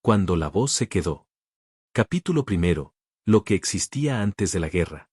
Cuando la voz se quedó. Capítulo primero. Lo que existía antes de la guerra.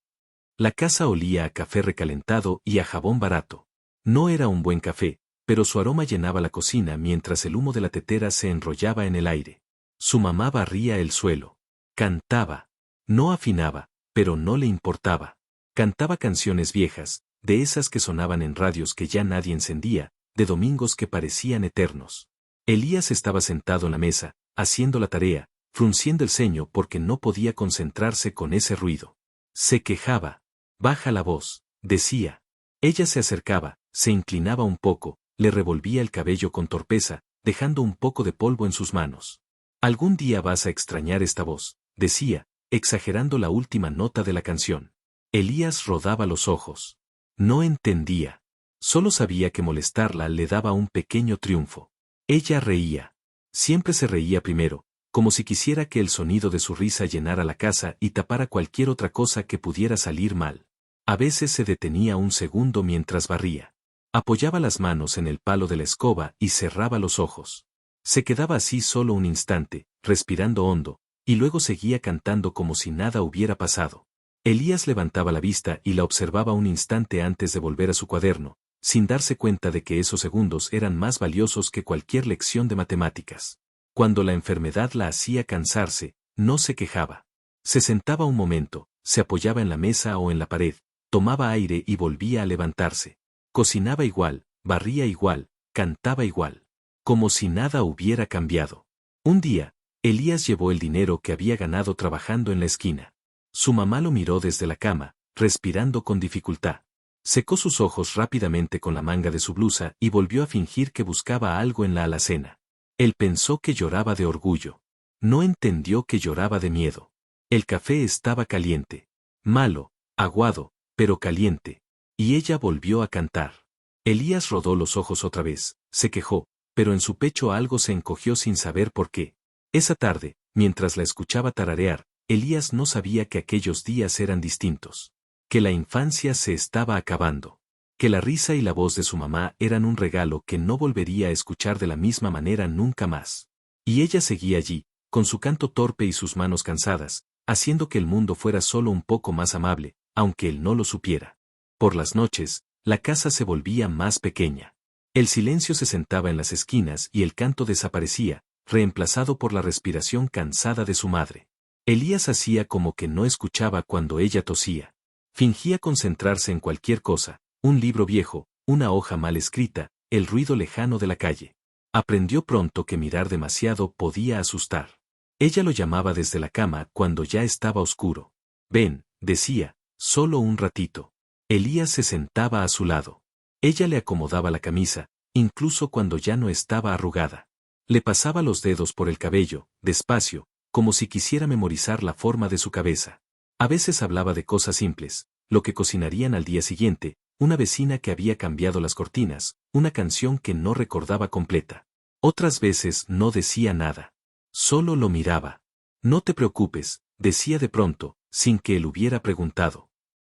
La casa olía a café recalentado y a jabón barato. No era un buen café, pero su aroma llenaba la cocina mientras el humo de la tetera se enrollaba en el aire. Su mamá barría el suelo. Cantaba. No afinaba, pero no le importaba. Cantaba canciones viejas, de esas que sonaban en radios que ya nadie encendía, de domingos que parecían eternos. Elías estaba sentado en la mesa, haciendo la tarea, frunciendo el ceño porque no podía concentrarse con ese ruido. Se quejaba. Baja la voz, decía. Ella se acercaba, se inclinaba un poco, le revolvía el cabello con torpeza, dejando un poco de polvo en sus manos. Algún día vas a extrañar esta voz, decía, exagerando la última nota de la canción. Elías rodaba los ojos. No entendía. Solo sabía que molestarla le daba un pequeño triunfo. Ella reía. Siempre se reía primero, como si quisiera que el sonido de su risa llenara la casa y tapara cualquier otra cosa que pudiera salir mal. A veces se detenía un segundo mientras barría. Apoyaba las manos en el palo de la escoba y cerraba los ojos. Se quedaba así solo un instante, respirando hondo, y luego seguía cantando como si nada hubiera pasado. Elías levantaba la vista y la observaba un instante antes de volver a su cuaderno, sin darse cuenta de que esos segundos eran más valiosos que cualquier lección de matemáticas. Cuando la enfermedad la hacía cansarse, no se quejaba. Se sentaba un momento, se apoyaba en la mesa o en la pared, tomaba aire y volvía a levantarse. Cocinaba igual, barría igual, cantaba igual. Como si nada hubiera cambiado. Un día, Elías llevó el dinero que había ganado trabajando en la esquina. Su mamá lo miró desde la cama, respirando con dificultad. Secó sus ojos rápidamente con la manga de su blusa y volvió a fingir que buscaba algo en la alacena. Él pensó que lloraba de orgullo. No entendió que lloraba de miedo. El café estaba caliente. Malo, aguado, pero caliente. Y ella volvió a cantar. Elías rodó los ojos otra vez, se quejó, pero en su pecho algo se encogió sin saber por qué. Esa tarde, mientras la escuchaba tararear, Elías no sabía que aquellos días eran distintos. Que la infancia se estaba acabando. Que la risa y la voz de su mamá eran un regalo que no volvería a escuchar de la misma manera nunca más. Y ella seguía allí, con su canto torpe y sus manos cansadas, haciendo que el mundo fuera solo un poco más amable, aunque él no lo supiera. Por las noches, la casa se volvía más pequeña. El silencio se sentaba en las esquinas y el canto desaparecía, reemplazado por la respiración cansada de su madre. Elías hacía como que no escuchaba cuando ella tosía. Fingía concentrarse en cualquier cosa, un libro viejo, una hoja mal escrita, el ruido lejano de la calle. Aprendió pronto que mirar demasiado podía asustar. Ella lo llamaba desde la cama cuando ya estaba oscuro. Ven, decía, solo un ratito. Elías se sentaba a su lado. Ella le acomodaba la camisa, incluso cuando ya no estaba arrugada. Le pasaba los dedos por el cabello, despacio, como si quisiera memorizar la forma de su cabeza. A veces hablaba de cosas simples, lo que cocinarían al día siguiente, una vecina que había cambiado las cortinas, una canción que no recordaba completa. Otras veces no decía nada. Solo lo miraba. No te preocupes, decía de pronto, sin que él hubiera preguntado.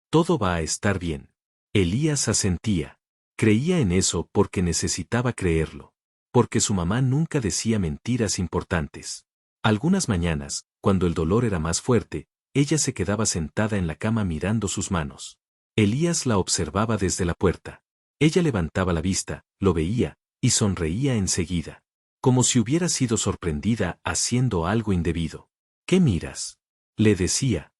Todo va a estar bien. Elías asentía. Creía en eso porque necesitaba creerlo. Porque su mamá nunca decía mentiras importantes. Algunas mañanas, cuando el dolor era más fuerte, ella se quedaba sentada en la cama mirando sus manos. Elías la observaba desde la puerta. Ella levantaba la vista, lo veía, y sonreía enseguida. Como si hubiera sido sorprendida haciendo algo indebido. ¿Qué miras? Le decía.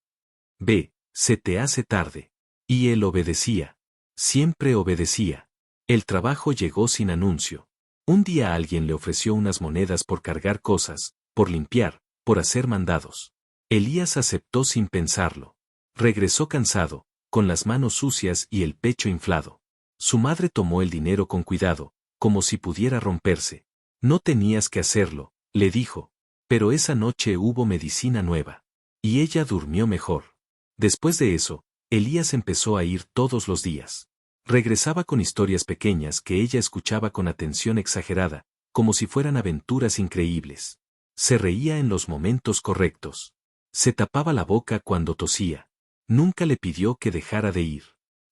Ve, se te hace tarde. Y él obedecía. Siempre obedecía. El trabajo llegó sin anuncio. Un día alguien le ofreció unas monedas por cargar cosas, por limpiar, por hacer mandados. Elías aceptó sin pensarlo. Regresó cansado, con las manos sucias y el pecho inflado. Su madre tomó el dinero con cuidado, como si pudiera romperse. No tenías que hacerlo, le dijo. Pero esa noche hubo medicina nueva. Y ella durmió mejor. Después de eso, Elías empezó a ir todos los días. Regresaba con historias pequeñas que ella escuchaba con atención exagerada, como si fueran aventuras increíbles. Se reía en los momentos correctos. Se tapaba la boca cuando tosía. Nunca le pidió que dejara de ir.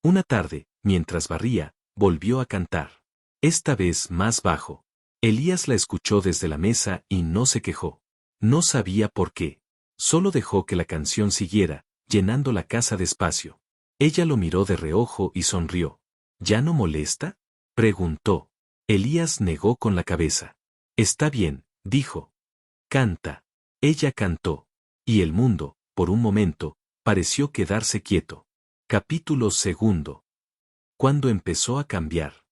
Una tarde, mientras barría, volvió a cantar. Esta vez más bajo. Elías la escuchó desde la mesa y no se quejó. No sabía por qué. Solo dejó que la canción siguiera, llenando la casa despacio. Ella lo miró de reojo y sonrió. ¿Ya no molesta?, preguntó. Elías negó con la cabeza. Está bien, dijo. Canta. Ella cantó. Y el mundo, por un momento, pareció quedarse quieto. Capítulo 2. Cuando empezó a cambiar.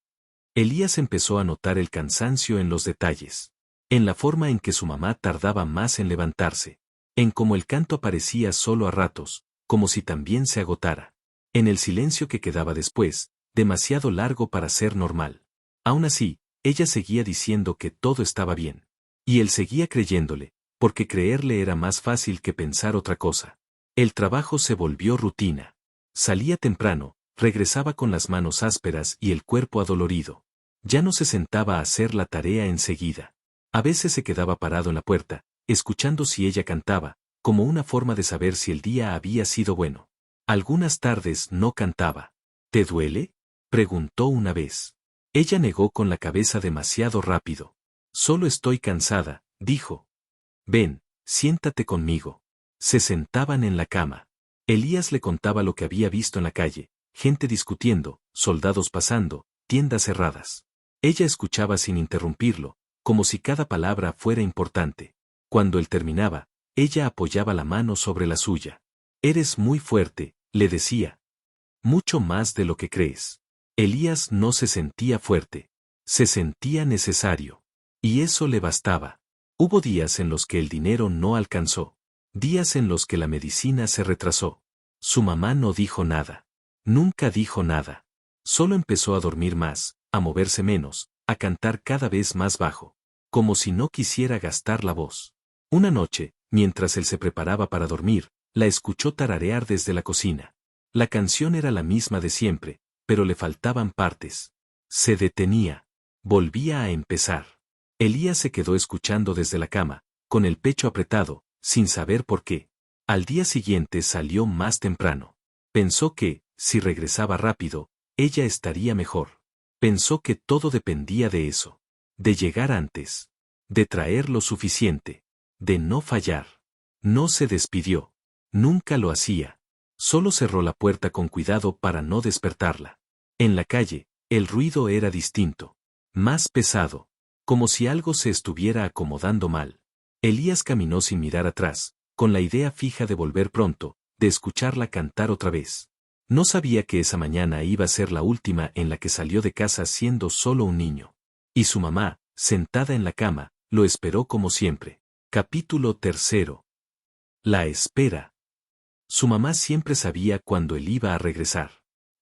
Elías empezó a notar el cansancio en los detalles. En la forma en que su mamá tardaba más en levantarse. En cómo el canto aparecía solo a ratos, como si también se agotara. En el silencio que quedaba después, demasiado largo para ser normal. Aún así, ella seguía diciendo que todo estaba bien. Y él seguía creyéndole, porque creerle era más fácil que pensar otra cosa. El trabajo se volvió rutina. Salía temprano, regresaba con las manos ásperas y el cuerpo adolorido. Ya no se sentaba a hacer la tarea enseguida. A veces se quedaba parado en la puerta, escuchando si ella cantaba, como una forma de saber si el día había sido bueno. Algunas tardes no cantaba. ¿Te duele?, preguntó una vez. Ella negó con la cabeza demasiado rápido. Solo estoy cansada, dijo. Ven, siéntate conmigo. Se sentaban en la cama. Elías le contaba lo que había visto en la calle, gente discutiendo, soldados pasando, tiendas cerradas. Ella escuchaba sin interrumpirlo, como si cada palabra fuera importante. Cuando él terminaba, ella apoyaba la mano sobre la suya. Eres muy fuerte, le decía. Mucho más de lo que crees. Elías no se sentía fuerte. Se sentía necesario. Y eso le bastaba. Hubo días en los que el dinero no alcanzó. Días en los que la medicina se retrasó. Su mamá no dijo nada. Nunca dijo nada. Solo empezó a dormir más, a moverse menos, a cantar cada vez más bajo. Como si no quisiera gastar la voz. Una noche, mientras él se preparaba para dormir, la escuchó tararear desde la cocina. La canción era la misma de siempre, pero le faltaban partes. Se detenía. Volvía a empezar. Elías se quedó escuchando desde la cama, con el pecho apretado, sin saber por qué. Al día siguiente salió más temprano. Pensó que, si regresaba rápido, ella estaría mejor. Pensó que todo dependía de eso. De llegar antes. De traer lo suficiente. De no fallar. No se despidió. Nunca lo hacía. Solo cerró la puerta con cuidado para no despertarla. En la calle, el ruido era distinto. Más pesado. Como si algo se estuviera acomodando mal. Elías caminó sin mirar atrás, con la idea fija de volver pronto, de escucharla cantar otra vez. No sabía que esa mañana iba a ser la última en la que salió de casa siendo solo un niño. Y su mamá, sentada en la cama, lo esperó como siempre. Capítulo 3. La espera. Su mamá siempre sabía cuándo él iba a regresar.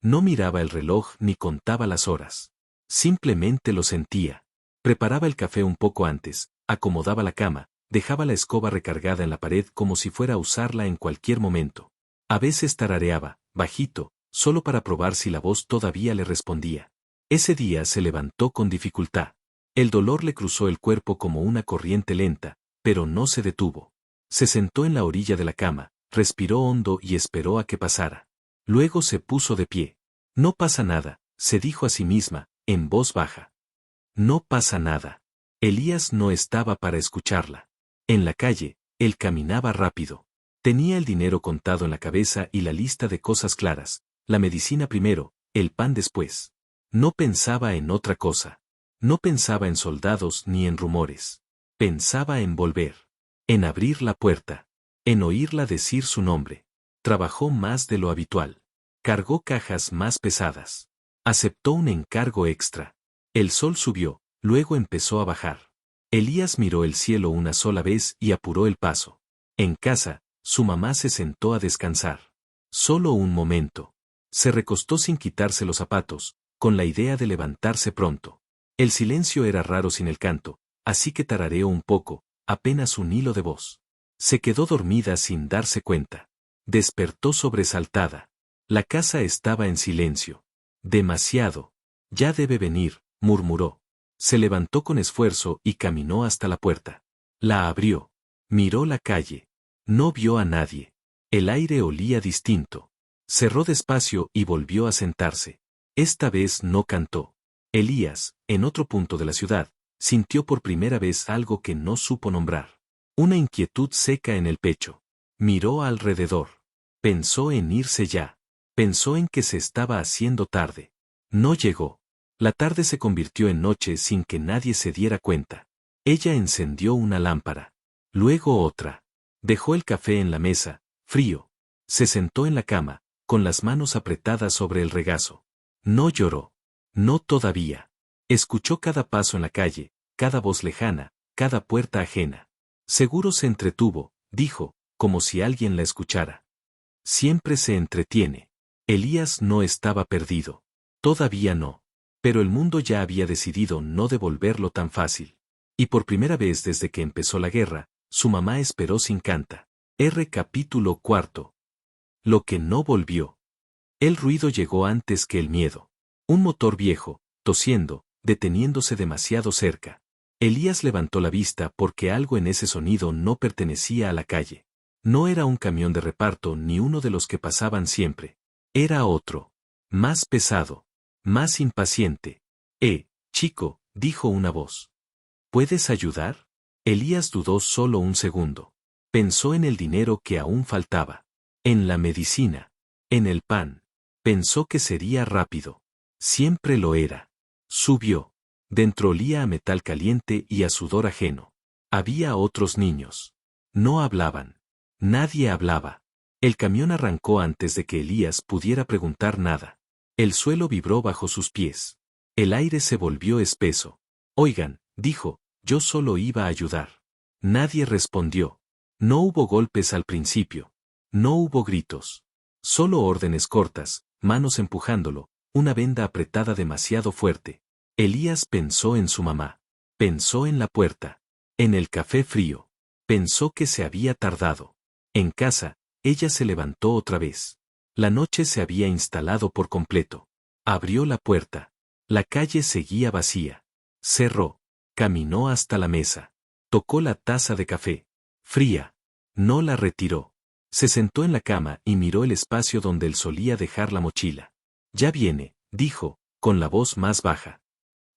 No miraba el reloj ni contaba las horas. Simplemente lo sentía. Preparaba el café un poco antes, acomodaba la cama, dejaba la escoba recargada en la pared como si fuera a usarla en cualquier momento. A veces tarareaba, bajito, solo para probar si la voz todavía le respondía. Ese día se levantó con dificultad. El dolor le cruzó el cuerpo como una corriente lenta, pero no se detuvo. Se sentó en la orilla de la cama, respiró hondo y esperó a que pasara. Luego se puso de pie. No pasa nada, se dijo a sí misma, en voz baja. No pasa nada. Elías no estaba para escucharla. En la calle, él caminaba rápido. Tenía el dinero contado en la cabeza y la lista de cosas claras, la medicina primero, el pan después. No pensaba en otra cosa. No pensaba en soldados ni en rumores. Pensaba en volver. En abrir la puerta. En oírla decir su nombre. Trabajó más de lo habitual. Cargó cajas más pesadas. Aceptó un encargo extra. El sol subió, luego empezó a bajar. Elías miró el cielo una sola vez y apuró el paso. En casa, su mamá se sentó a descansar. Solo un momento. Se recostó sin quitarse los zapatos, con la idea de levantarse pronto. El silencio era raro sin el canto, así que tarareó un poco, apenas un hilo de voz. Se quedó dormida sin darse cuenta. Despertó sobresaltada. La casa estaba en silencio. Demasiado. Ya debe venir, murmuró. Se levantó con esfuerzo y caminó hasta la puerta. La abrió. Miró la calle. No vio a nadie. El aire olía distinto. Cerró despacio y volvió a sentarse. Esta vez no cantó. Elías, en otro punto de la ciudad, sintió por primera vez algo que no supo nombrar. Una inquietud seca en el pecho. Miró alrededor. Pensó en irse ya. Pensó en que se estaba haciendo tarde. No llegó. La tarde se convirtió en noche sin que nadie se diera cuenta. Ella encendió una lámpara. Luego otra. Dejó el café en la mesa, frío. Se sentó en la cama, con las manos apretadas sobre el regazo. No lloró. No todavía. Escuchó cada paso en la calle, cada voz lejana, cada puerta ajena. Seguro se entretuvo, dijo, como si alguien la escuchara. Siempre se entretiene. Elías no estaba perdido. Todavía no. Pero el mundo ya había decidido no devolverlo tan fácil. Y por primera vez desde que empezó la guerra, su mamá esperó sin canta. Capítulo 4. Lo que no volvió. El ruido llegó antes que el miedo. Un motor viejo, tosiendo, deteniéndose demasiado cerca. Elías levantó la vista porque algo en ese sonido no pertenecía a la calle. No era un camión de reparto ni uno de los que pasaban siempre. Era otro. Más pesado. Más impaciente. Chico, dijo una voz. ¿Puedes ayudar? Elías dudó solo un segundo. Pensó en el dinero que aún faltaba. En la medicina. En el pan. Pensó que sería rápido. Siempre lo era. Subió. Dentro olía a metal caliente y a sudor ajeno. Había otros niños. No hablaban. Nadie hablaba. El camión arrancó antes de que Elías pudiera preguntar nada. El suelo vibró bajo sus pies. El aire se volvió espeso. Oigan, dijo, yo solo iba a ayudar. Nadie respondió. No hubo golpes al principio. No hubo gritos. Solo órdenes cortas, manos empujándolo, una venda apretada demasiado fuerte. Elías pensó en su mamá. Pensó en la puerta. En el café frío. Pensó que se había tardado. En casa, ella se levantó otra vez. La noche se había instalado por completo. Abrió la puerta. La calle seguía vacía. Cerró. Caminó hasta la mesa. Tocó la taza de café. Fría. No la retiró. Se sentó en la cama y miró el espacio donde él solía dejar la mochila. Ya viene, dijo, con la voz más baja.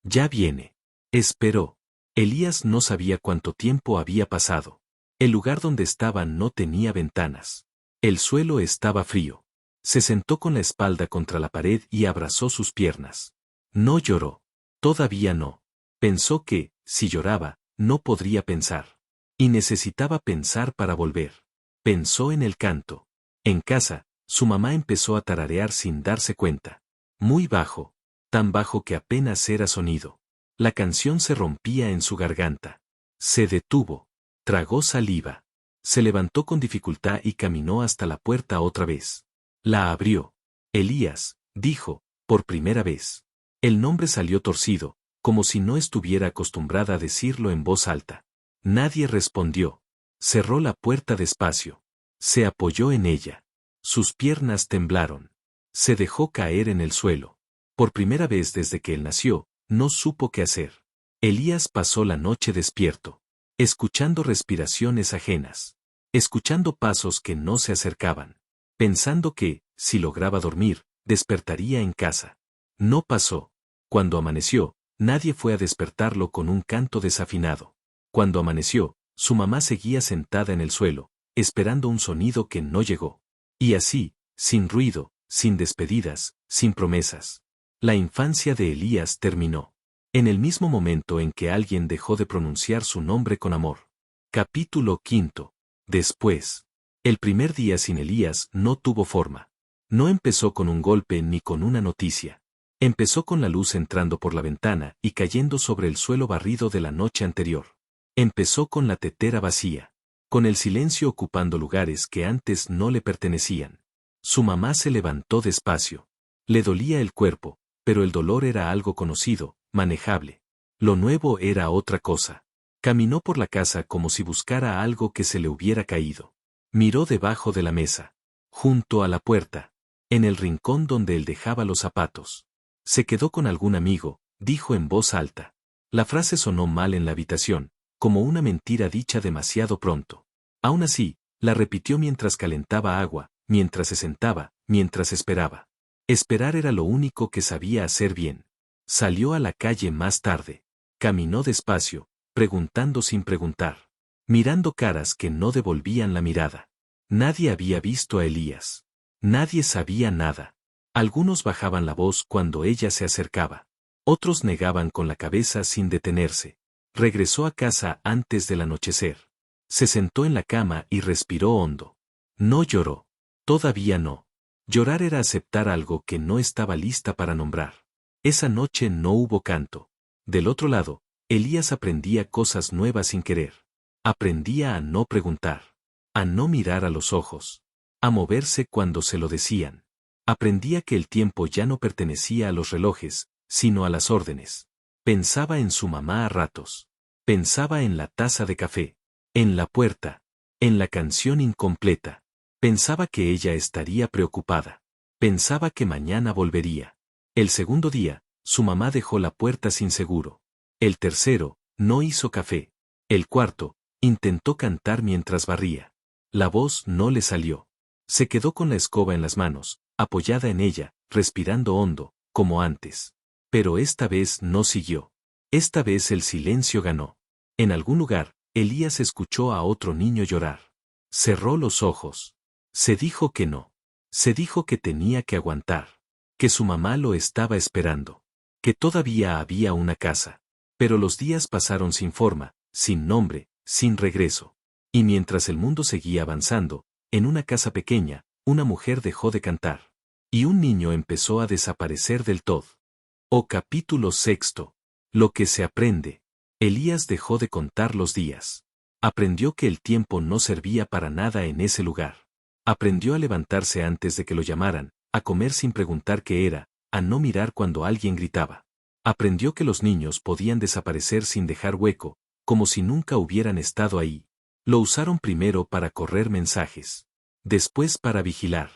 Ya viene. Esperó. Elías no sabía cuánto tiempo había pasado. El lugar donde estaba no tenía ventanas. El suelo estaba frío. Se sentó con la espalda contra la pared y abrazó sus piernas. No lloró. Todavía no. Pensó que, si lloraba, no podría pensar. Y necesitaba pensar para volver. Pensó en el canto. En casa, su mamá empezó a tararear sin darse cuenta. Muy bajo. Tan bajo que apenas era sonido. La canción se rompía en su garganta. Se detuvo. Tragó saliva. Se levantó con dificultad y caminó hasta la puerta otra vez. La abrió. Elías, dijo, por primera vez. El nombre salió torcido, como si no estuviera acostumbrada a decirlo en voz alta. Nadie respondió. Cerró la puerta despacio. Se apoyó en ella. Sus piernas temblaron. Se dejó caer en el suelo. Por primera vez desde que él nació, no supo qué hacer. Elías pasó la noche despierto, escuchando respiraciones ajenas, escuchando pasos que no se acercaban, pensando que, si lograba dormir, despertaría en casa. No pasó. Cuando amaneció, nadie fue a despertarlo con un canto desafinado. Cuando amaneció, su mamá seguía sentada en el suelo, esperando un sonido que no llegó. Y así, sin ruido, sin despedidas, sin promesas. La infancia de Elías terminó. En el mismo momento en que alguien dejó de pronunciar su nombre con amor. Capítulo 5. Después. El primer día sin Elías no tuvo forma. No empezó con un golpe ni con una noticia. Empezó con la luz entrando por la ventana y cayendo sobre el suelo barrido de la noche anterior. Empezó con la tetera vacía. Con el silencio ocupando lugares que antes no le pertenecían. Su mamá se levantó despacio. Le dolía el cuerpo, pero el dolor era algo conocido, manejable. Lo nuevo era otra cosa. Caminó por la casa como si buscara algo que se le hubiera caído. Miró debajo de la mesa. Junto a la puerta. En el rincón donde él dejaba los zapatos. Se quedó con algún amigo, dijo en voz alta. La frase sonó mal en la habitación, como una mentira dicha demasiado pronto. Aún así, la repitió mientras calentaba agua, mientras se sentaba, mientras esperaba. Esperar era lo único que sabía hacer bien. Salió a la calle más tarde. Caminó despacio, preguntando sin preguntar. mirando caras que no devolvían la mirada. Nadie había visto a Elías. Nadie sabía nada. Algunos bajaban la voz cuando ella se acercaba. Otros negaban con la cabeza sin detenerse. Regresó a casa antes del anochecer. Se sentó en la cama y respiró hondo. No lloró. Todavía no. Llorar era aceptar algo que no estaba lista para nombrar. Esa noche no hubo canto. Del otro lado, Elías aprendía cosas nuevas sin querer. Aprendía a no preguntar. A no mirar a los ojos. A moverse cuando se lo decían. Aprendía que el tiempo ya no pertenecía a los relojes, sino a las órdenes. Pensaba en su mamá a ratos. Pensaba en la taza de café. En la puerta. En la canción incompleta. Pensaba que ella estaría preocupada. Pensaba que mañana volvería. El segundo día, su mamá dejó la puerta sin seguro. El tercero, no hizo café. El cuarto, intentó cantar mientras barría. La voz no le salió. Se quedó con la escoba en las manos, apoyada en ella, respirando hondo, como antes. Pero esta vez no siguió. Esta vez el silencio ganó. En algún lugar, Elías escuchó a otro niño llorar. Cerró los ojos. Se dijo que no. Se dijo que tenía que aguantar. Que su mamá lo estaba esperando. Que todavía había una casa. Pero los días pasaron sin forma, sin nombre, sin regreso. Y mientras el mundo seguía avanzando, en una casa pequeña, una mujer dejó de cantar. Y un niño empezó a desaparecer del todo. Capítulo 6. Lo que se aprende. Elías dejó de contar los días. Aprendió que el tiempo no servía para nada en ese lugar. Aprendió a levantarse antes de que lo llamaran, a comer sin preguntar qué era, a no mirar cuando alguien gritaba. Aprendió que los niños podían desaparecer sin dejar hueco, como si nunca hubieran estado ahí. Lo usaron primero para correr mensajes. Después para vigilar.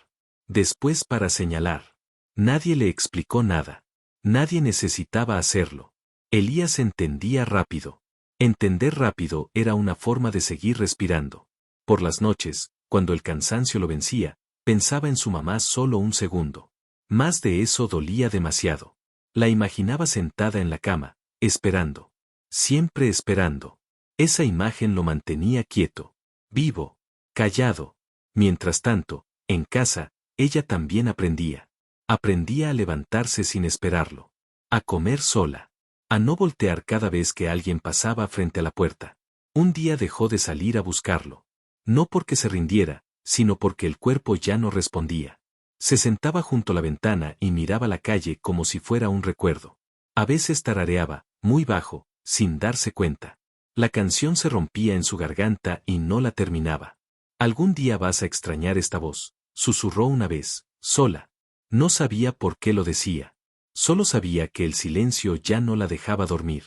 Después para señalar. Nadie le explicó nada. Nadie necesitaba hacerlo. Elías entendía rápido. Entender rápido era una forma de seguir respirando. Por las noches, cuando el cansancio lo vencía, pensaba en su mamá solo un segundo. Más de eso dolía demasiado. La imaginaba sentada en la cama, esperando. Siempre esperando. Esa imagen lo mantenía quieto, vivo, callado. Mientras tanto, en casa, ella también aprendía. Aprendía a levantarse sin esperarlo. A comer sola. A no voltear cada vez que alguien pasaba frente a la puerta. Un día dejó de salir a buscarlo. No porque se rindiera, sino porque el cuerpo ya no respondía. Se sentaba junto a la ventana y miraba la calle como si fuera un recuerdo. A veces tarareaba, muy bajo, sin darse cuenta. La canción se rompía en su garganta y no la terminaba. Algún día vas a extrañar esta voz, susurró una vez, sola. No sabía por qué lo decía. Solo sabía que el silencio ya no la dejaba dormir.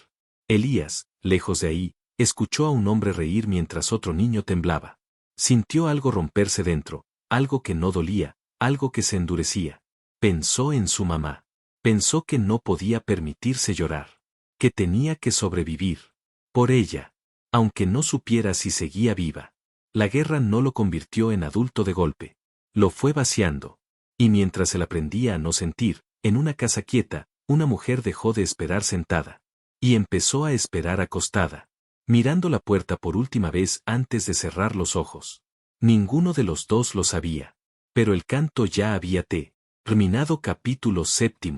Elías, lejos de ahí, escuchó a un hombre reír mientras otro niño temblaba. Sintió algo romperse dentro, algo que no dolía, algo que se endurecía. Pensó en su mamá. Pensó que no podía permitirse llorar. Que tenía que sobrevivir. Por ella. Aunque no supiera si seguía viva. La guerra no lo convirtió en adulto de golpe. Lo fue vaciando. Y mientras él aprendía a no sentir, en una casa quieta, una mujer dejó de esperar sentada. Y empezó a esperar acostada. Mirando la puerta por última vez antes de cerrar los ojos. Ninguno de los dos lo sabía. Pero el canto ya había terminado. Capítulo 7.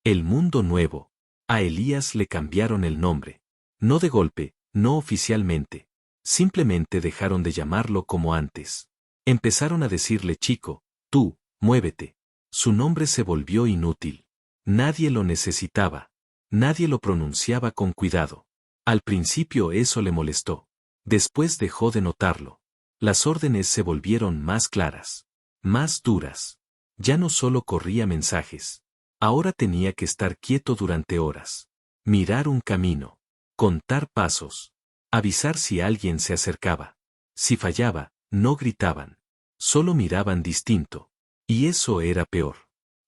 El mundo nuevo. A Elías le cambiaron el nombre. No de golpe, no oficialmente. Simplemente dejaron de llamarlo como antes. Empezaron a decirle chico, tú, muévete. Su nombre se volvió inútil. Nadie lo necesitaba. Nadie lo pronunciaba con cuidado. Al principio eso le molestó. Después dejó de notarlo. Las órdenes se volvieron más claras. Más duras. Ya no solo corría mensajes. Ahora tenía que estar quieto durante horas. Mirar un camino. Contar pasos. Avisar si alguien se acercaba. Si fallaba, no gritaban. Solo miraban distinto. Y eso era peor.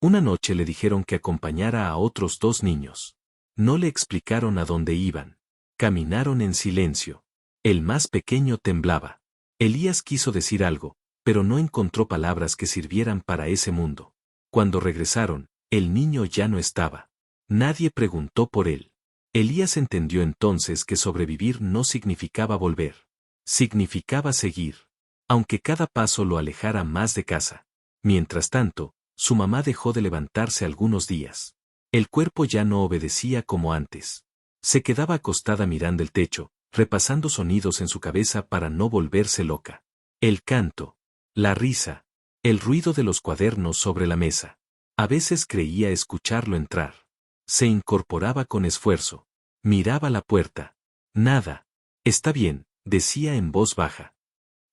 Una noche le dijeron que acompañara a otros 2 niños. No le explicaron a dónde iban. Caminaron en silencio. El más pequeño temblaba. Elías quiso decir algo, pero no encontró palabras que sirvieran para ese mundo. Cuando regresaron, el niño ya no estaba. Nadie preguntó por él. Elías entendió entonces que sobrevivir no significaba volver. Significaba seguir. Aunque cada paso lo alejara más de casa. Mientras tanto, su mamá dejó de levantarse algunos días. El cuerpo ya no obedecía como antes. Se quedaba acostada mirando el techo, repasando sonidos en su cabeza para no volverse loca. El canto, la risa, el ruido de los cuadernos sobre la mesa. A veces creía escucharlo entrar. Se incorporaba con esfuerzo. Miraba la puerta. Nada. Está bien, decía en voz baja.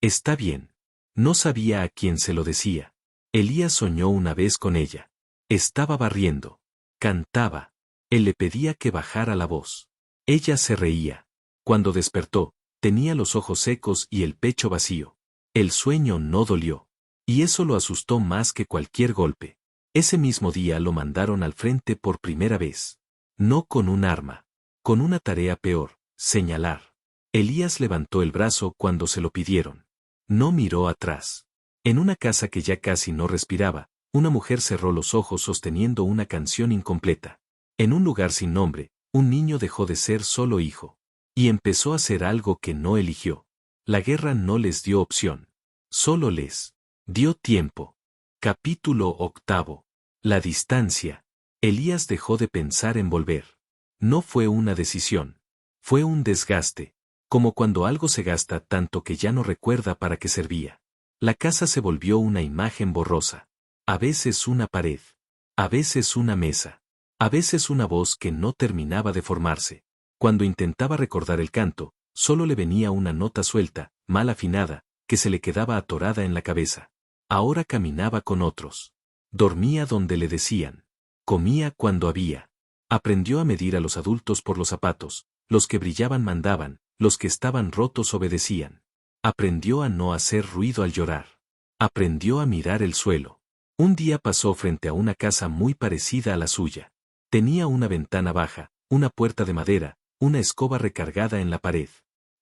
Está bien. No sabía a quién se lo decía. Elías soñó una vez con ella. Estaba barriendo. Cantaba. Él le pedía que bajara la voz. Ella se reía. Cuando despertó, tenía los ojos secos y el pecho vacío. El sueño no dolió. Y eso lo asustó más que cualquier golpe. Ese mismo día lo mandaron al frente por primera vez. No con un arma. Con una tarea peor, señalar. Elías levantó el brazo cuando se lo pidieron. No miró atrás. En una casa que ya casi no respiraba, una mujer cerró los ojos sosteniendo una canción incompleta. En un lugar sin nombre, un niño dejó de ser solo hijo. Y empezó a hacer algo que no eligió. La guerra no les dio opción. Solo les dio tiempo. Capítulo 8. La distancia. Elías dejó de pensar en volver. No fue una decisión. Fue un desgaste. Como cuando algo se gasta tanto que ya no recuerda para qué servía. La casa se volvió una imagen borrosa. A veces una pared. A veces una mesa. A veces una voz que no terminaba de formarse. Cuando intentaba recordar el canto, solo le venía una nota suelta, mal afinada, que se le quedaba atorada en la cabeza. Ahora caminaba con otros. Dormía donde le decían. Comía cuando había. Aprendió a medir a los adultos por los zapatos. Los que brillaban mandaban, los que estaban rotos obedecían. Aprendió a no hacer ruido al llorar. Aprendió a mirar el suelo. Un día pasó frente a una casa muy parecida a la suya. Tenía una ventana baja, una puerta de madera, una escoba recargada en la pared.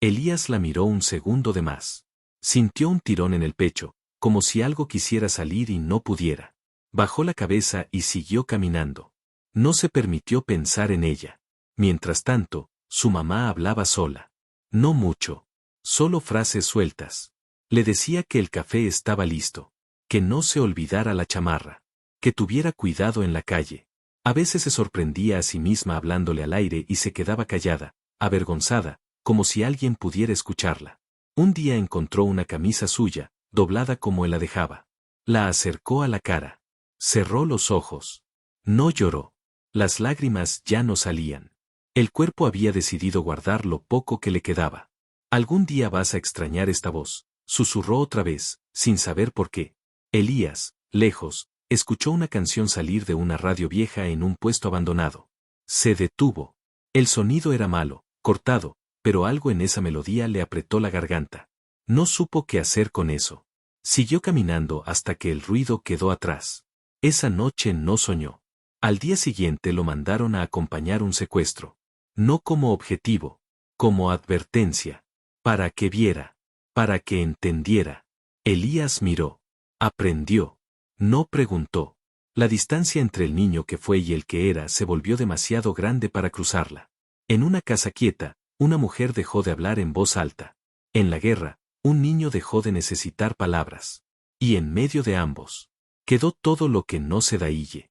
Elías la miró un segundo de más. Sintió un tirón en el pecho, como si algo quisiera salir y no pudiera. Bajó la cabeza y siguió caminando. No se permitió pensar en ella. Mientras tanto, su mamá hablaba sola. No mucho. Solo frases sueltas. Le decía que el café estaba listo. Que no se olvidara la chamarra. Que tuviera cuidado en la calle. A veces se sorprendía a sí misma hablándole al aire y se quedaba callada, avergonzada, como si alguien pudiera escucharla. Un día encontró una camisa suya, doblada como él la dejaba. La acercó a la cara. Cerró los ojos. No lloró. Las lágrimas ya no salían. El cuerpo había decidido guardar lo poco que le quedaba. Algún día vas a extrañar esta voz, susurró otra vez, sin saber por qué. Elías, lejos, escuchó una canción salir de una radio vieja en un puesto abandonado. Se detuvo. El sonido era malo, cortado, pero algo en esa melodía le apretó la garganta. No supo qué hacer con eso. Siguió caminando hasta que el ruido quedó atrás. Esa noche no soñó. Al día siguiente lo mandaron a acompañar un secuestro. No como objetivo, como advertencia. Para que viera. Para que entendiera. Elías miró. Aprendió. No preguntó. La distancia entre el niño que fue y el que era se volvió demasiado grande para cruzarla. En una casa quieta, una mujer dejó de hablar en voz alta. En la guerra, un niño dejó de necesitar palabras. Y en medio de ambos, quedó todo lo que no se daille.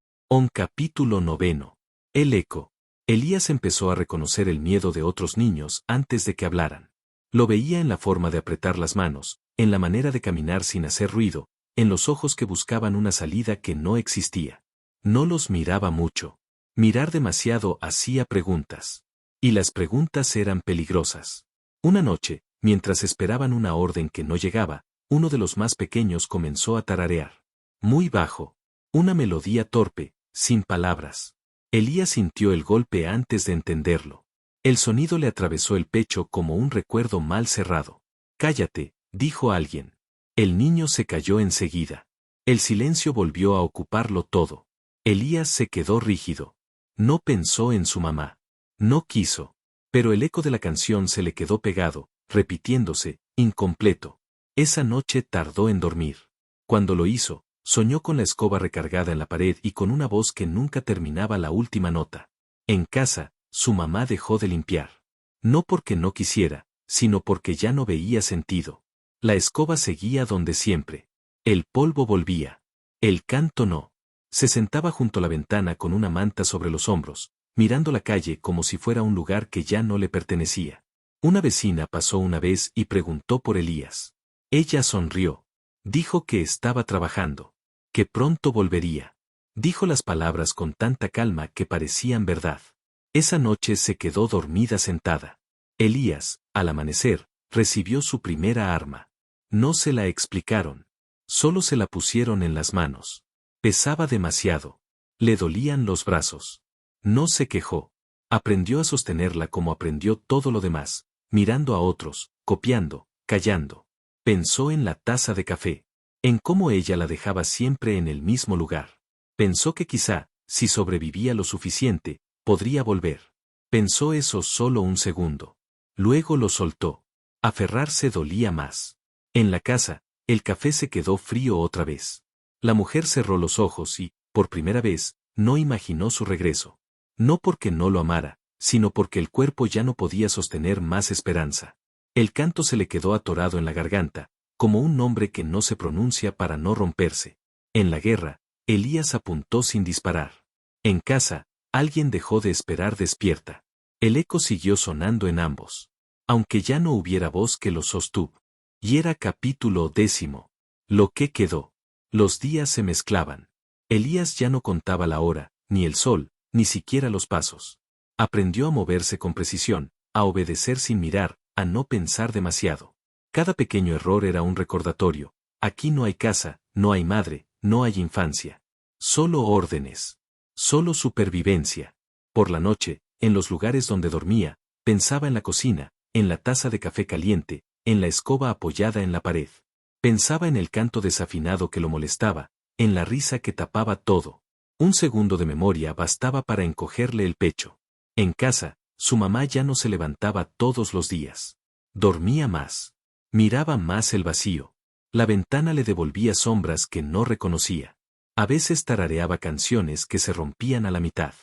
Capítulo 9. El eco. Elías empezó a reconocer el miedo de otros niños antes de que hablaran. Lo veía en la forma de apretar las manos, en la manera de caminar sin hacer ruido, en los ojos que buscaban una salida que no existía. No los miraba mucho. Mirar demasiado hacía preguntas. Y las preguntas eran peligrosas. Una noche, mientras esperaban una orden que no llegaba, uno de los más pequeños comenzó a tararear. Muy bajo. Una melodía torpe, sin palabras. Elías sintió el golpe antes de entenderlo. El sonido le atravesó el pecho como un recuerdo mal cerrado. Cállate, dijo alguien. El niño se cayó enseguida. El silencio volvió a ocuparlo todo. Elías se quedó rígido. No pensó en su mamá. No quiso. Pero el eco de la canción se le quedó pegado, repitiéndose, incompleto. Esa noche tardó en dormir. Cuando lo hizo, soñó con la escoba recargada en la pared y con una voz que nunca terminaba la última nota. En casa, su mamá dejó de limpiar. No porque no quisiera, sino porque ya no veía sentido. La escoba seguía donde siempre. El polvo volvía. El canto no. Se sentaba junto a la ventana con una manta sobre los hombros, mirando la calle como si fuera un lugar que ya no le pertenecía. Una vecina pasó una vez y preguntó por Elías. Ella sonrió. Dijo que estaba trabajando. Que pronto volvería. Dijo las palabras con tanta calma que parecían verdad. Esa noche se quedó dormida sentada. Elías, al amanecer, recibió su primera arma. No se la explicaron. Solo se la pusieron en las manos. Pesaba demasiado. Le dolían los brazos. No se quejó. Aprendió a sostenerla como aprendió todo lo demás, mirando a otros, copiando, callando. Pensó en la taza de café. En cómo ella la dejaba siempre en el mismo lugar. Pensó que quizá, si sobrevivía lo suficiente, podría volver. Pensó eso solo un segundo. Luego lo soltó. Aferrarse dolía más. En la casa, el café se quedó frío otra vez. La mujer cerró los ojos y, por primera vez, no imaginó su regreso. No porque no lo amara, sino porque el cuerpo ya no podía sostener más esperanza. El canto se le quedó atorado en la garganta, como un nombre que no se pronuncia para no romperse. En la guerra, Elías apuntó sin disparar. En casa, alguien dejó de esperar despierta. El eco siguió sonando en ambos. Aunque ya no hubiera voz que lo sostuvo. Y era capítulo 10. Lo que quedó. Los días se mezclaban. Elías ya no contaba la hora, ni el sol, ni siquiera los pasos. Aprendió a moverse con precisión, a obedecer sin mirar, a no pensar demasiado. Cada pequeño error era un recordatorio. Aquí no hay casa, no hay madre, no hay infancia. Solo órdenes. Solo supervivencia. Por la noche, en los lugares donde dormía, pensaba en la cocina, en la taza de café caliente, en la escoba apoyada en la pared. Pensaba en el canto desafinado que lo molestaba, en la risa que tapaba todo. Un segundo de memoria bastaba para encogerle el pecho. En casa, su mamá ya no se levantaba todos los días. Dormía más. Miraba más el vacío. La ventana le devolvía sombras que no reconocía. A veces tarareaba canciones que se rompían a la mitad.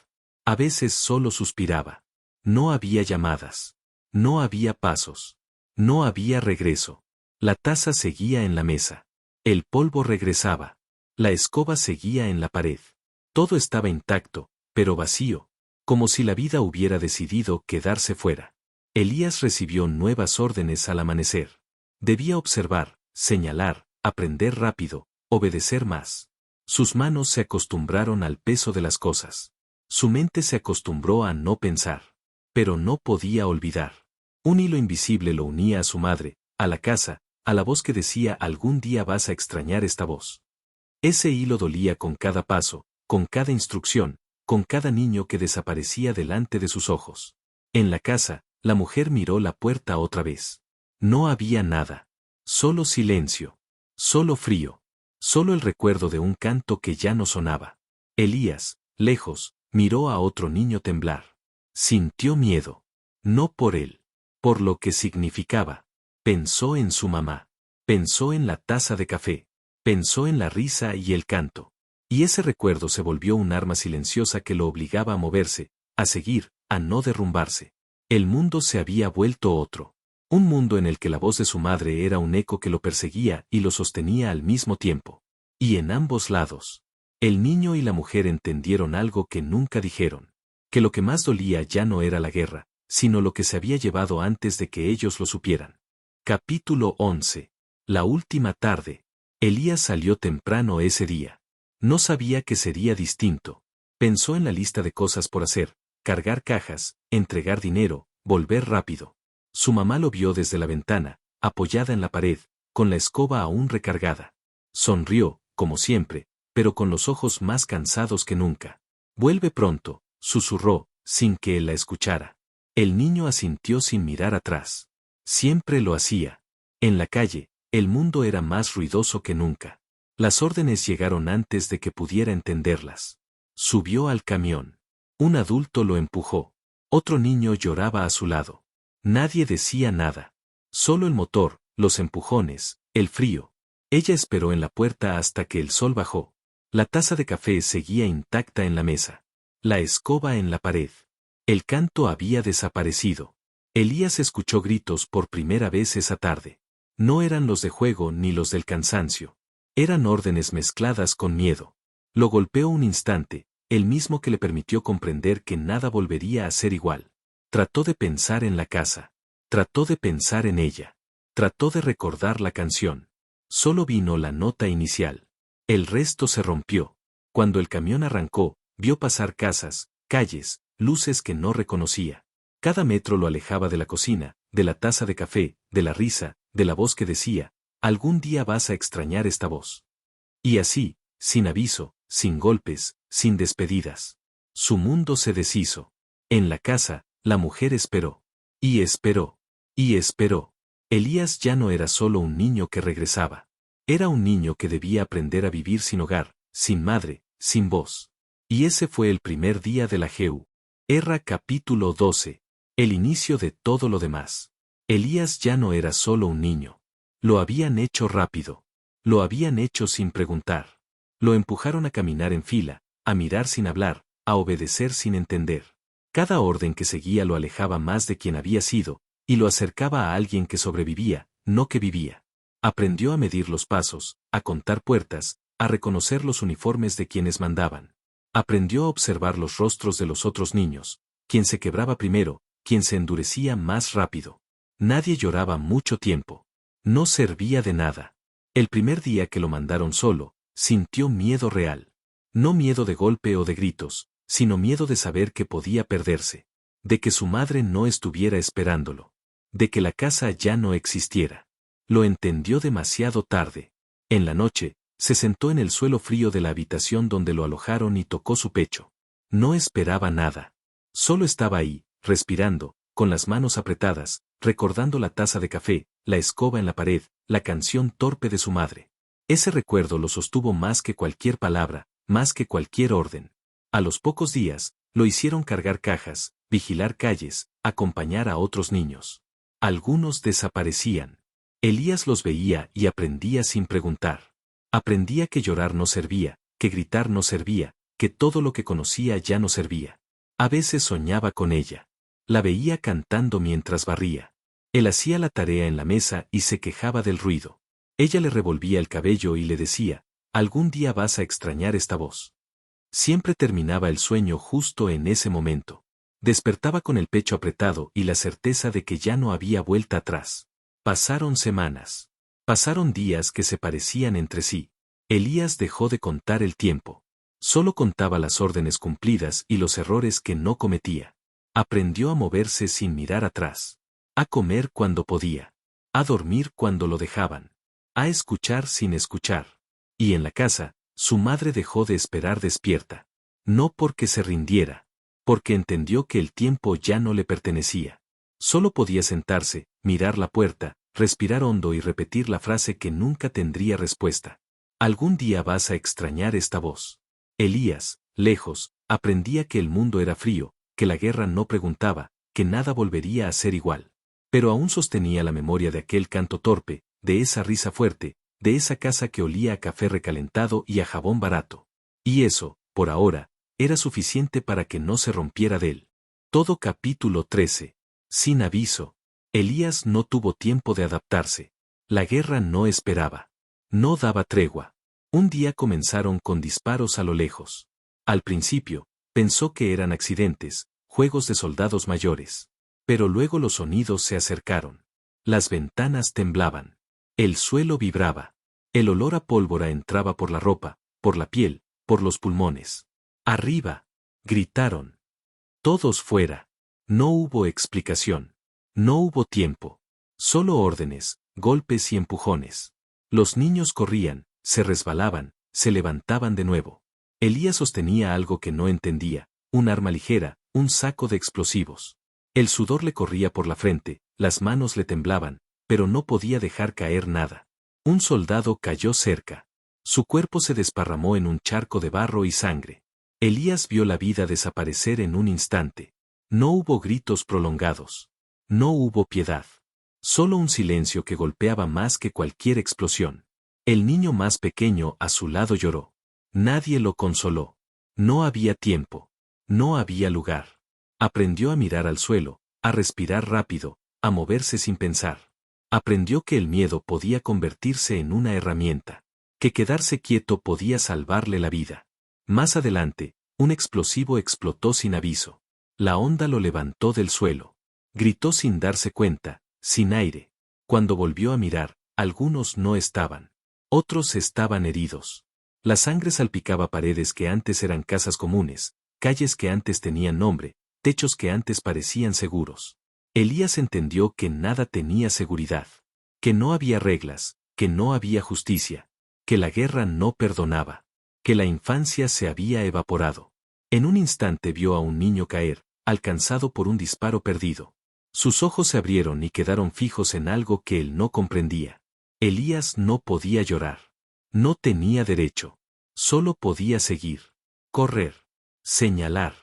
A veces solo suspiraba. No había llamadas. No había pasos. No había regreso. La taza seguía en la mesa. El polvo regresaba. La escoba seguía en la pared. Todo estaba intacto, pero vacío, como si la vida hubiera decidido quedarse fuera. Elías recibió nuevas órdenes al amanecer. Debía observar, señalar, aprender rápido, obedecer más. Sus manos se acostumbraron al peso de las cosas. Su mente se acostumbró a no pensar. Pero no podía olvidar. Un hilo invisible lo unía a su madre, a la casa, a la voz que decía algún día vas a extrañar esta voz. Ese hilo dolía con cada paso, con cada instrucción, con cada niño que desaparecía delante de sus ojos. En la casa, la mujer miró la puerta otra vez. No había nada. Solo silencio. Solo frío. Solo el recuerdo de un canto que ya no sonaba. Elías, lejos, miró a otro niño temblar. Sintió miedo. No por él. Por lo que significaba. Pensó en su mamá. Pensó en la taza de café. Pensó en la risa y el canto. Y ese recuerdo se volvió un arma silenciosa que lo obligaba a moverse, a seguir, a no derrumbarse. El mundo se había vuelto otro. Un mundo en el que la voz de su madre era un eco que lo perseguía y lo sostenía al mismo tiempo. Y en ambos lados. El niño y la mujer entendieron algo que nunca dijeron. Que lo que más dolía ya no era la guerra, sino lo que se había llevado antes de que ellos lo supieran. Capítulo 11. La última tarde. Elías salió temprano ese día. No sabía que sería distinto. Pensó en la lista de cosas por hacer, cargar cajas, entregar dinero, volver rápido. Su mamá lo vio desde la ventana, apoyada en la pared, con la escoba aún recargada. Sonrió, como siempre, pero con los ojos más cansados que nunca. Vuelve pronto, susurró, sin que él la escuchara. El niño asintió sin mirar atrás. Siempre lo hacía. En la calle, el mundo era más ruidoso que nunca. Las órdenes llegaron antes de que pudiera entenderlas. Subió al camión. Un adulto lo empujó. Otro niño lloraba a su lado. Nadie decía nada. Solo el motor, los empujones, el frío. Ella esperó en la puerta hasta que el sol bajó. La taza de café seguía intacta en la mesa. La escoba en la pared. El canto había desaparecido. Elías escuchó gritos por primera vez esa tarde. No eran los de juego ni los del cansancio. Eran órdenes mezcladas con miedo. Lo golpeó un instante, el mismo que le permitió comprender que nada volvería a ser igual. Trató de pensar en la casa. Trató de pensar en ella. Trató de recordar la canción. Solo vino la nota inicial. El resto se rompió. Cuando el camión arrancó, vio pasar casas, calles, luces que no reconocía. Cada metro lo alejaba de la cocina, de la taza de café, de la risa, de la voz que decía, algún día vas a extrañar esta voz. Y así, sin aviso, sin golpes, sin despedidas. Su mundo se deshizo. En la casa, la mujer esperó. Y esperó. Y esperó. Elías ya no era solo un niño que regresaba. Era un niño que debía aprender a vivir sin hogar, sin madre, sin voz. Y ese fue el primer día de la Jehú. Erra capítulo 12. El inicio de todo lo demás. Elías ya no era solo un niño. Lo habían hecho rápido. Lo habían hecho sin preguntar. Lo empujaron a caminar en fila, a mirar sin hablar, a obedecer sin entender. Cada orden que seguía lo alejaba más de quien había sido, y lo acercaba a alguien que sobrevivía, no que vivía. Aprendió a medir los pasos, a contar puertas, a reconocer los uniformes de quienes mandaban. Aprendió a observar los rostros de los otros niños, quien se quebraba primero, quien se endurecía más rápido. Nadie lloraba mucho tiempo. No servía de nada. El primer día que lo mandaron solo, sintió miedo real. No miedo de golpe o de gritos, sino miedo de saber que podía perderse. De que su madre no estuviera esperándolo. De que la casa ya no existiera. Lo entendió demasiado tarde. En la noche, se sentó en el suelo frío de la habitación donde lo alojaron y tocó su pecho. No esperaba nada. Solo estaba ahí, respirando, con las manos apretadas, recordando la taza de café, la escoba en la pared, la canción torpe de su madre. Ese recuerdo lo sostuvo más que cualquier palabra, más que cualquier orden. A los pocos días, lo hicieron cargar cajas, vigilar calles, acompañar a otros niños. Algunos desaparecían. Elías los veía y aprendía sin preguntar. Aprendía que llorar no servía, que gritar no servía, que todo lo que conocía ya no servía. A veces soñaba con ella. La veía cantando mientras barría. Él hacía la tarea en la mesa y se quejaba del ruido. Ella le revolvía el cabello y le decía, algún día vas a extrañar esta voz. Siempre terminaba el sueño justo en ese momento. Despertaba con el pecho apretado y la certeza de que ya no había vuelta atrás. Pasaron semanas. Pasaron días que se parecían entre sí. Elías dejó de contar el tiempo. Solo contaba las órdenes cumplidas y los errores que no cometía. Aprendió a moverse sin mirar atrás. A comer cuando podía. A dormir cuando lo dejaban. A escuchar sin escuchar. Y en la casa, su madre dejó de esperar despierta. No porque se rindiera. Porque entendió que el tiempo ya no le pertenecía. Solo podía sentarse, mirar la puerta, respirar hondo y repetir la frase que nunca tendría respuesta. Algún día vas a extrañar esta voz. Elías, lejos, aprendía que el mundo era frío, que la guerra no preguntaba, que nada volvería a ser igual. Pero aún sostenía la memoria de aquel canto torpe, de esa risa fuerte, de esa casa que olía a café recalentado y a jabón barato. Y eso, por ahora, era suficiente para que no se rompiera de él. Todo capítulo 13. Sin aviso. Elías no tuvo tiempo de adaptarse. La guerra no esperaba. No daba tregua. Un día comenzaron con disparos a lo lejos. Al principio, pensó que eran accidentes, juegos de soldados mayores. Pero luego los sonidos se acercaron. Las ventanas temblaban. El suelo vibraba. El olor a pólvora entraba por la ropa, por la piel, por los pulmones. ¡Arriba! Gritaron. Todos fuera. No hubo explicación. No hubo tiempo. Solo órdenes, golpes y empujones. Los niños corrían, se resbalaban, se levantaban de nuevo. Elías sostenía algo que no entendía, un arma ligera, un saco de explosivos. El sudor le corría por la frente, las manos le temblaban, pero no podía dejar caer nada. Un soldado cayó cerca. Su cuerpo se desparramó en un charco de barro y sangre. Elías vio la vida desaparecer en un instante. No hubo gritos prolongados. No hubo piedad. Solo un silencio que golpeaba más que cualquier explosión. El niño más pequeño a su lado lloró. Nadie lo consoló. No había tiempo. No había lugar. Aprendió a mirar al suelo, a respirar rápido, a moverse sin pensar. Aprendió que el miedo podía convertirse en una herramienta, que quedarse quieto podía salvarle la vida. Más adelante, un explosivo explotó sin aviso. La onda lo levantó del suelo. Gritó sin darse cuenta, sin aire. Cuando volvió a mirar, algunos no estaban. Otros estaban heridos. La sangre salpicaba paredes que antes eran casas comunes, calles que antes tenían nombre, techos que antes parecían seguros. Elías entendió que nada tenía seguridad, que no había reglas, que no había justicia, que la guerra no perdonaba, que la infancia se había evaporado. En un instante vio a un niño caer, alcanzado por un disparo perdido. Sus ojos se abrieron y quedaron fijos en algo que él no comprendía. Elías no podía llorar. No tenía derecho. Solo podía seguir. Correr. Señalar.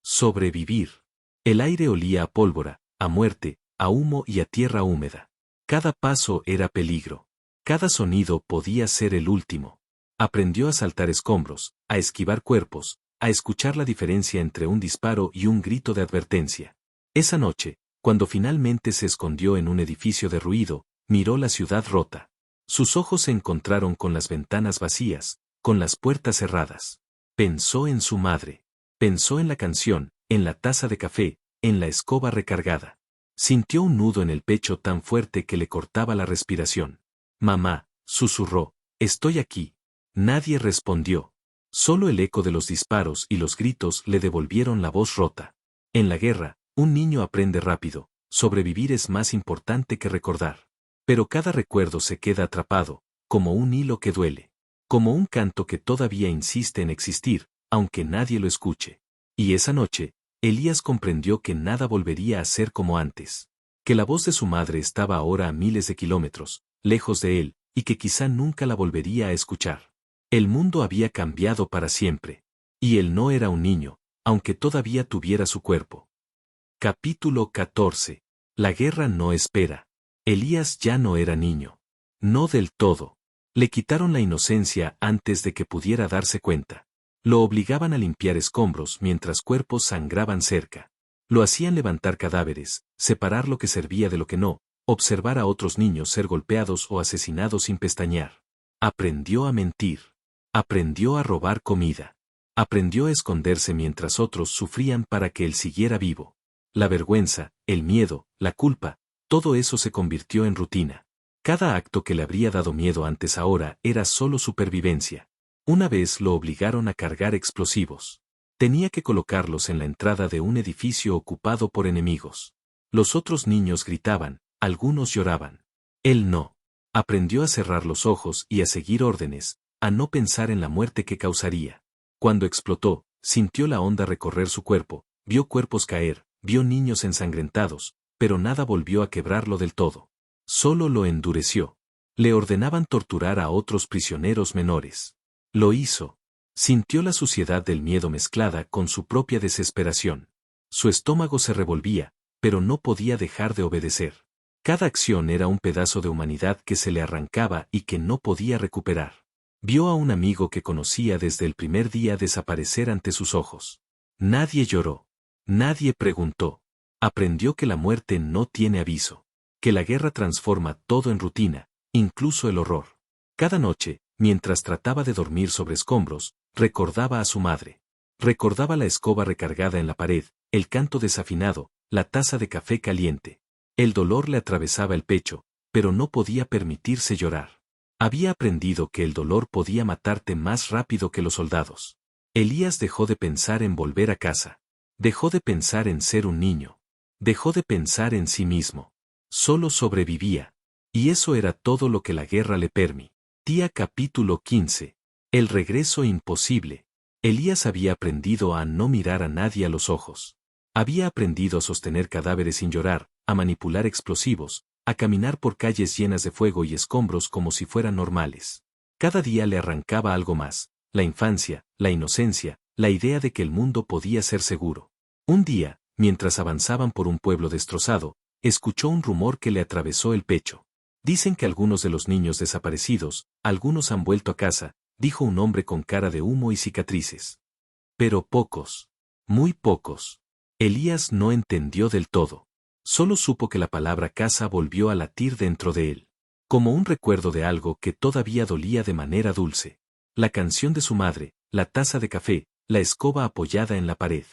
Sobrevivir. El aire olía a pólvora, a muerte, a humo y a tierra húmeda. Cada paso era peligro. Cada sonido podía ser el último. Aprendió a saltar escombros, a esquivar cuerpos, a escuchar la diferencia entre un disparo y un grito de advertencia. Esa noche, cuando finalmente se escondió en un edificio derruido, miró la ciudad rota. Sus ojos se encontraron con las ventanas vacías, con las puertas cerradas. Pensó en su madre. Pensó en la canción, en la taza de café, en la escoba recargada. Sintió un nudo en el pecho tan fuerte que le cortaba la respiración. Mamá, susurró, estoy aquí. Nadie respondió. Solo el eco de los disparos y los gritos le devolvieron la voz rota. En la guerra, un niño aprende rápido, sobrevivir es más importante que recordar. Pero cada recuerdo se queda atrapado, como un hilo que duele. Como un canto que todavía insiste en existir, aunque nadie lo escuche. Y esa noche, Elías comprendió que nada volvería a ser como antes. Que la voz de su madre estaba ahora a miles de kilómetros, lejos de él, y que quizá nunca la volvería a escuchar. El mundo había cambiado para siempre. Y él no era un niño, aunque todavía tuviera su cuerpo. Capítulo 14. La guerra no espera. Elías ya no era niño. No del todo. Le quitaron la inocencia antes de que pudiera darse cuenta. Lo obligaban a limpiar escombros mientras cuerpos sangraban cerca. Lo hacían levantar cadáveres, separar lo que servía de lo que no, observar a otros niños ser golpeados o asesinados sin pestañear. Aprendió a mentir. Aprendió a robar comida. Aprendió a esconderse mientras otros sufrían para que él siguiera vivo. La vergüenza, el miedo, la culpa, todo eso se convirtió en rutina. Cada acto que le habría dado miedo antes ahora era solo supervivencia. Una vez lo obligaron a cargar explosivos. Tenía que colocarlos en la entrada de un edificio ocupado por enemigos. Los otros niños gritaban, algunos lloraban. Él no. Aprendió a cerrar los ojos y a seguir órdenes, a no pensar en la muerte que causaría. Cuando explotó, sintió la onda recorrer su cuerpo, vio cuerpos caer, vio niños ensangrentados, pero nada volvió a quebrarlo del todo. Solo lo endureció. Le ordenaban torturar a otros prisioneros menores. Lo hizo. Sintió la suciedad del miedo mezclada con su propia desesperación. Su estómago se revolvía, pero no podía dejar de obedecer. Cada acción era un pedazo de humanidad que se le arrancaba y que no podía recuperar. Vio a un amigo que conocía desde el primer día desaparecer ante sus ojos. Nadie lloró. Nadie preguntó. Aprendió que la muerte no tiene aviso. Que la guerra transforma todo en rutina, incluso el horror. Cada noche, mientras trataba de dormir sobre escombros, recordaba a su madre. Recordaba la escoba recargada en la pared, el canto desafinado, la taza de café caliente. El dolor le atravesaba el pecho, pero no podía permitirse llorar. Había aprendido que el dolor podía matarte más rápido que los soldados. Elías dejó de pensar en volver a casa. Dejó de pensar en ser un niño. Dejó de pensar en sí mismo. Solo sobrevivía. Y eso era todo lo que la guerra le permitía. Capítulo 15. El regreso imposible. Elías había aprendido a no mirar a nadie a los ojos. Había aprendido a sostener cadáveres sin llorar, a manipular explosivos, a caminar por calles llenas de fuego y escombros como si fueran normales. Cada día le arrancaba algo más, la infancia, la inocencia, la idea de que el mundo podía ser seguro. Un día, mientras avanzaban por un pueblo destrozado, escuchó un rumor que le atravesó el pecho. Dicen que algunos de los niños desaparecidos, algunos han vuelto a casa, dijo un hombre con cara de humo y cicatrices. Pero pocos. Muy pocos. Elías no entendió del todo. Solo supo que la palabra casa volvió a latir dentro de él, como un recuerdo de algo que todavía dolía de manera dulce. La canción de su madre, la taza de café, la escoba apoyada en la pared.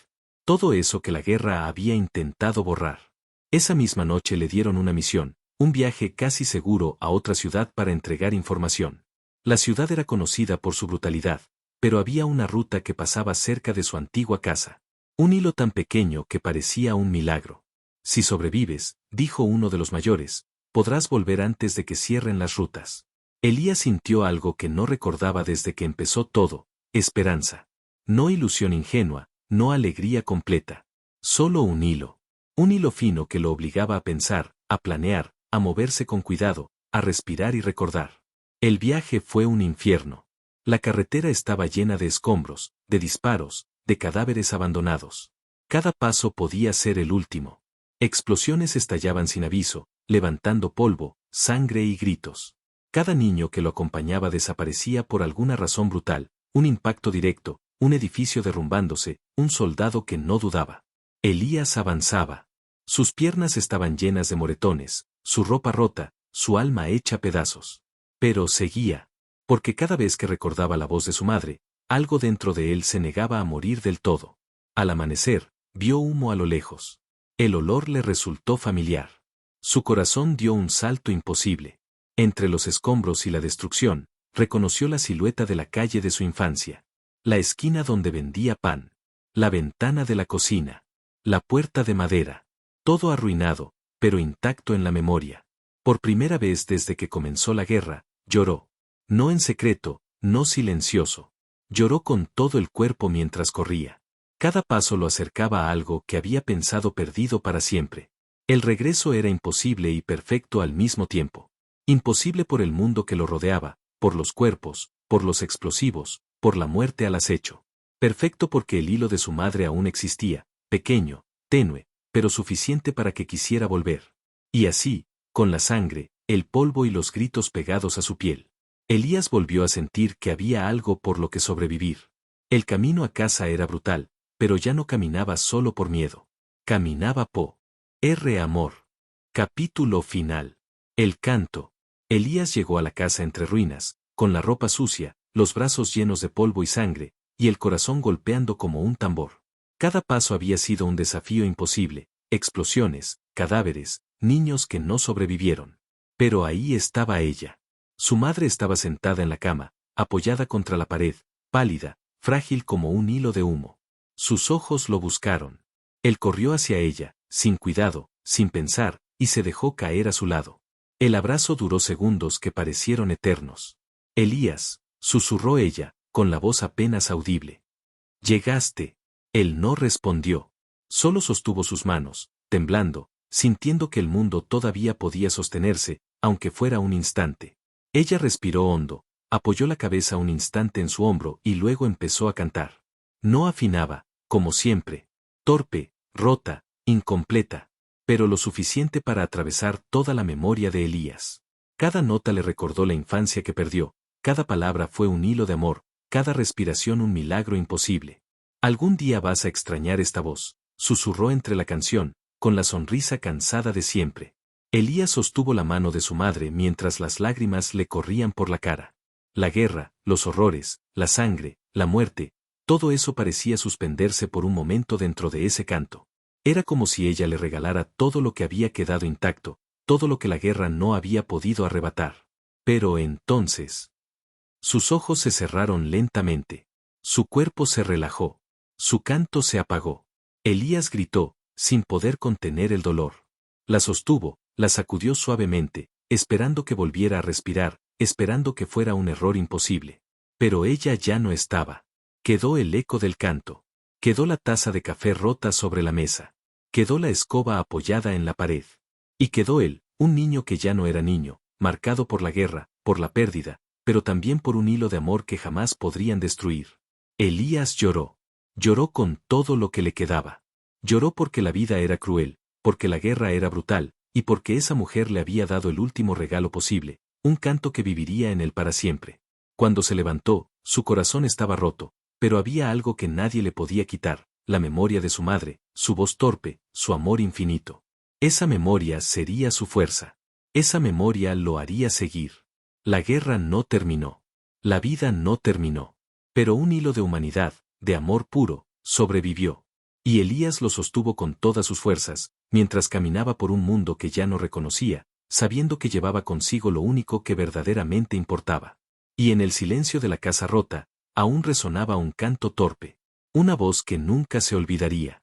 Todo eso que la guerra había intentado borrar. Esa misma noche le dieron una misión, un viaje casi seguro a otra ciudad para entregar información. La ciudad era conocida por su brutalidad, pero había una ruta que pasaba cerca de su antigua casa. Un hilo tan pequeño que parecía un milagro. Si sobrevives, dijo uno de los mayores, podrás volver antes de que cierren las rutas. Elías sintió algo que no recordaba desde que empezó todo, esperanza. No ilusión ingenua, no alegría completa. Solo un hilo. Un hilo fino que lo obligaba a pensar, a planear, a moverse con cuidado, a respirar y recordar. El viaje fue un infierno. La carretera estaba llena de escombros, de disparos, de cadáveres abandonados. Cada paso podía ser el último. Explosiones estallaban sin aviso, levantando polvo, sangre y gritos. Cada niño que lo acompañaba desaparecía por alguna razón brutal, un impacto directo, un edificio derrumbándose, un soldado que no dudaba. Elías avanzaba. Sus piernas estaban llenas de moretones, su ropa rota, su alma hecha pedazos. Pero seguía. Porque cada vez que recordaba la voz de su madre, algo dentro de él se negaba a morir del todo. Al amanecer, vio humo a lo lejos. El olor le resultó familiar. Su corazón dio un salto imposible. Entre los escombros y la destrucción, reconoció la silueta de la calle de su infancia. La esquina donde vendía pan. La ventana de la cocina. La puerta de madera. Todo arruinado, pero intacto en la memoria. Por primera vez desde que comenzó la guerra, lloró. No en secreto, no silencioso. Lloró con todo el cuerpo mientras corría. Cada paso lo acercaba a algo que había pensado perdido para siempre. El regreso era imposible y perfecto al mismo tiempo. Imposible por el mundo que lo rodeaba, por los cuerpos, por los explosivos, por la muerte al acecho. Perfecto porque el hilo de su madre aún existía, pequeño, tenue, pero suficiente para que quisiera volver. Y así, con la sangre, el polvo y los gritos pegados a su piel. Elías volvió a sentir que había algo por lo que sobrevivir. El camino a casa era brutal, pero ya no caminaba solo por miedo. Caminaba por amor. Capítulo final. El canto. Elías llegó a la casa entre ruinas, con la ropa sucia, los brazos llenos de polvo y sangre, y el corazón golpeando como un tambor. Cada paso había sido un desafío imposible, explosiones, cadáveres, niños que no sobrevivieron. Pero ahí estaba ella. Su madre estaba sentada en la cama, apoyada contra la pared, pálida, frágil como un hilo de humo. Sus ojos lo buscaron. Él corrió hacia ella, sin cuidado, sin pensar, y se dejó caer a su lado. El abrazo duró segundos que parecieron eternos. Elías, susurró ella, con la voz apenas audible. Llegaste. Él no respondió. Solo sostuvo sus manos, temblando, sintiendo que el mundo todavía podía sostenerse, aunque fuera un instante. Ella respiró hondo, apoyó la cabeza un instante en su hombro y luego empezó a cantar. No afinaba, como siempre. Torpe, rota, incompleta. Pero lo suficiente para atravesar toda la memoria de Elías. Cada nota le recordó la infancia que perdió, cada palabra fue un hilo de amor, cada respiración un milagro imposible. Algún día vas a extrañar esta voz, susurró entre la canción, con la sonrisa cansada de siempre. Elías sostuvo la mano de su madre mientras las lágrimas le corrían por la cara. La guerra, los horrores, la sangre, la muerte, todo eso parecía suspenderse por un momento dentro de ese canto. Era como si ella le regalara todo lo que había quedado intacto, todo lo que la guerra no había podido arrebatar. Pero entonces... Sus ojos se cerraron lentamente. Su cuerpo se relajó. Su canto se apagó. Elías gritó, sin poder contener el dolor. La sostuvo, la sacudió suavemente, esperando que volviera a respirar, esperando que fuera un error imposible. Pero ella ya no estaba. Quedó el eco del canto. Quedó la taza de café rota sobre la mesa. Quedó la escoba apoyada en la pared. Y quedó él, un niño que ya no era niño, marcado por la guerra, por la pérdida, pero también por un hilo de amor que jamás podrían destruir. Elías lloró. Lloró con todo lo que le quedaba. Lloró porque la vida era cruel, porque la guerra era brutal, y porque esa mujer le había dado el último regalo posible, un canto que viviría en él para siempre. Cuando se levantó, su corazón estaba roto, pero había algo que nadie le podía quitar, la memoria de su madre, su voz torpe, su amor infinito. Esa memoria sería su fuerza. Esa memoria lo haría seguir. La guerra no terminó. La vida no terminó. Pero un hilo de humanidad, de amor puro, sobrevivió. Y Elías lo sostuvo con todas sus fuerzas, mientras caminaba por un mundo que ya no reconocía, sabiendo que llevaba consigo lo único que verdaderamente importaba. Y en el silencio de la casa rota, aún resonaba un canto torpe. Una voz que nunca se olvidaría.